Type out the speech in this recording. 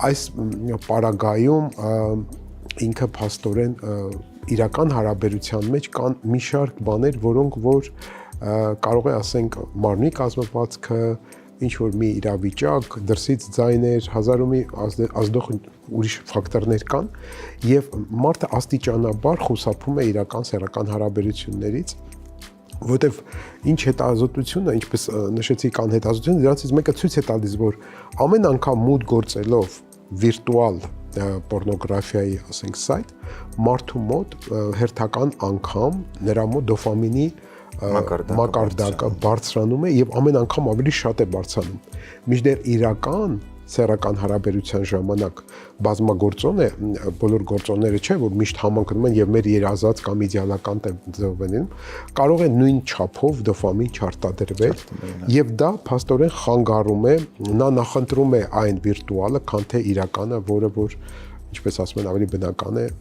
այս պարագայում ինքը փաստորեն իրական հարաբերության մեջ կան մի շարք բաներ, որոնք որ կարող է ասենք մարմնի կազմվածքը, ինչ որ մի իրավիճակ, դրսից ձայներ, հազար ու մի ազդող ուրիշ ֆակտորներ կան եւ մարդը աստիճանաբար խուսափում է իրական սեռական հարաբերություններից, որտեվ ինչ հետազոտությունը, ինչպես նշեցիք անհետազոտությունը, դրանցից մեկը ցույց է տալիս, որ ամեն անգամ մուտք գործելով վիրտուալ պորնոգրաֆիայի, ասենք, սայթ, մարդու մոտ հերթական անգամ նրա մոտ դոֆամինի մակարդակը բարձրանում է եւ ամեն անգամ ավելի շատ է բարձրանում։ Մինչդեռ իրական սեռական հարաբերության ժամանակ բազմագործոն է, բոլոր գործոնները չէ, որ միշտ համընկնում են եւ մեր երազած կամ իդեալական ձևով են, կարող է նույն չափով դոֆամին չարտադրվել եւ դա փաստորեն խանգարում է, նա նախընտրում է այն վիրտուալը, քան թե իրականը, որը որ ինչպես ասում են ավելի բնական է